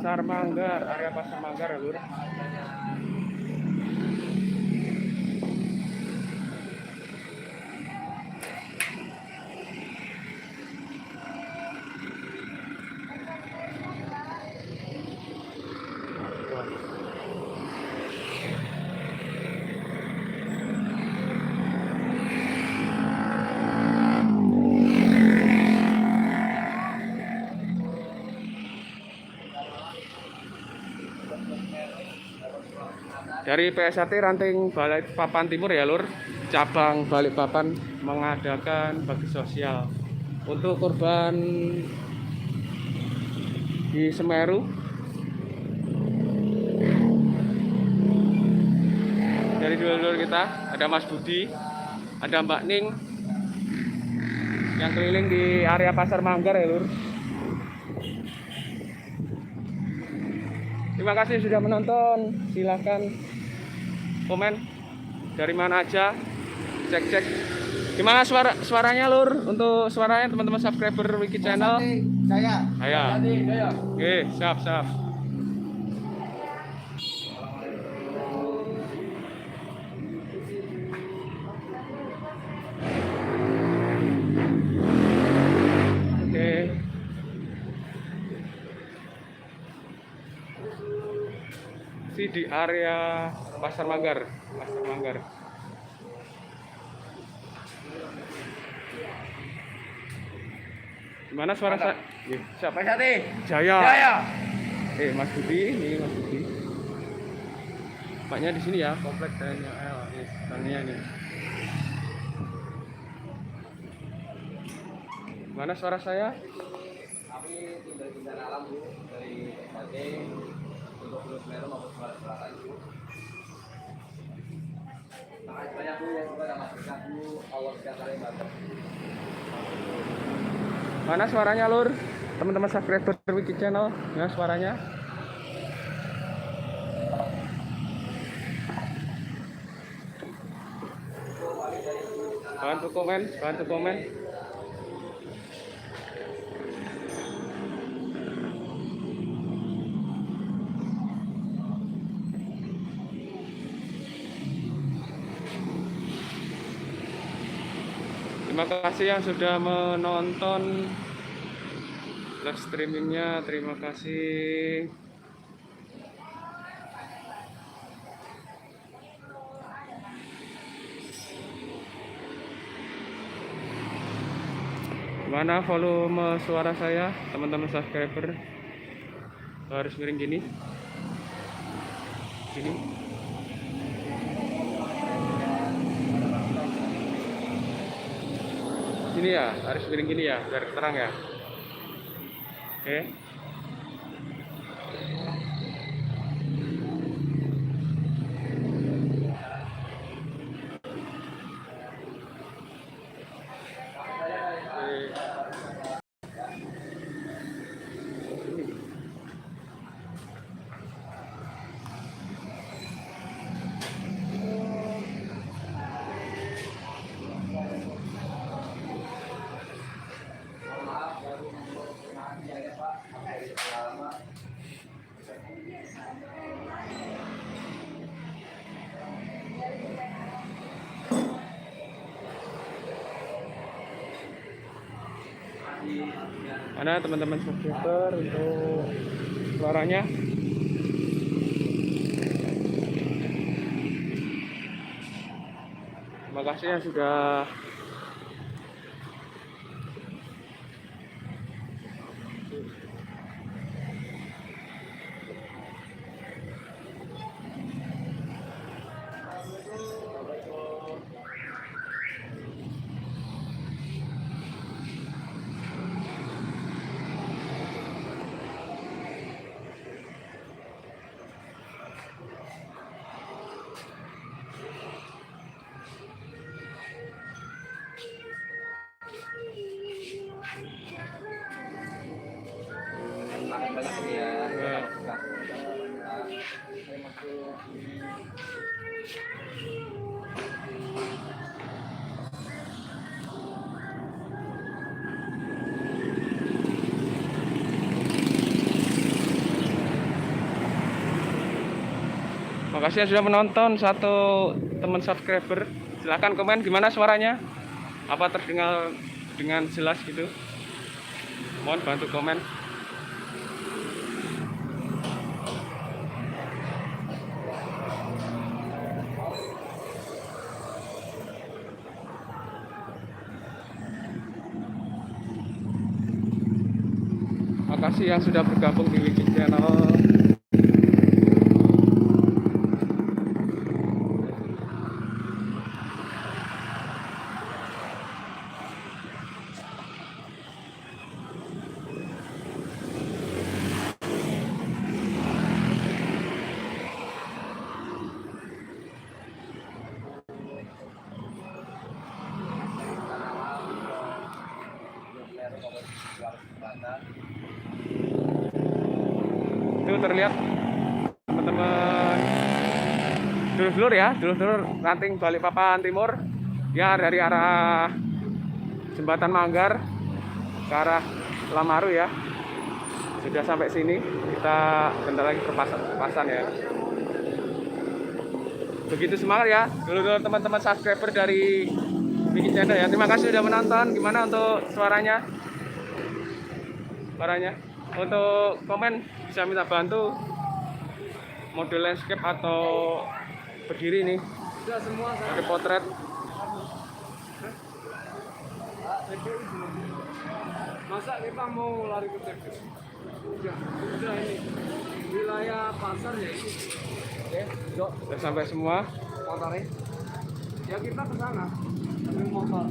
Pasar Manggar, area Pasar Manggar ya Lur. Dari PSAT Ranting Balikpapan Timur ya Lur, cabang Balikpapan mengadakan bakti sosial untuk korban di Semeru. Dari dulur kita ada Mas Budi, ada Mbak Ning yang keliling di area Pasar Manggar ya Lur. Terima kasih sudah menonton. Silahkan komen dari mana aja, cek gimana suaranya Lur, untuk suaranya teman-teman subscriber Wiki Channel. Saya oke, siap oke. Di area Pasar Manggar. Gimana suara saya? Siapa? Jaya. Mas Budi, ini Mas Budi. Paknya di sini ya, komplek TNI AL. Tania ini. Gimana suara saya? Kami tim dari bencana alam Bu, dari SAT untuk Gunung Semeru maupun Sumatera Selatan Bu. Terima kasih banyak Bu yang sudah masukkan Bu, Allah sejahtera yang bantu. Mana suaranya Lur? Teman-teman subscriber Wiki Channel, ya suaranya. Bantu komen. Terima kasih yang sudah menonton live streamingnya. Terima kasih. Gimana volume suara saya, teman-teman subscriber? Harus miring gini. Ini ya, harus miring gini ya, biar terang ya. Oke. Mana teman-teman subscriber untuk suaranya? Terima kasih yang sudah banyak ya. Makasih yang sudah menonton. Satu teman subscriber, silahkan komen gimana suaranya, apa terdengar dengan jelas gitu. Mohon bantu komen. Makasih yang sudah bergabung di Wiki Channel. Itu terlihat teman-teman dulur-dulur ya, dulur-dulur Ranting Balikpapan Timur ya, dari arah Jembatan Manggar ke arah Lamaru ya. Sudah sampai sini, kita bentar lagi perpasan ya. Begitu semangat ya dulur-dulur teman-teman subscriber dari Wiki Channel ya. Terima kasih sudah menonton. Gimana untuk suaranya? Untuk komen bisa minta bantu model landscape atau berdiri nih. Sudah semua Ada potret. Masa kita mau lari ke TP? Udah ini wilayah pasar ya ini. Oke, Jok, Sudah sampai semua. motornya. Ya kita ke sana. Ambil motor.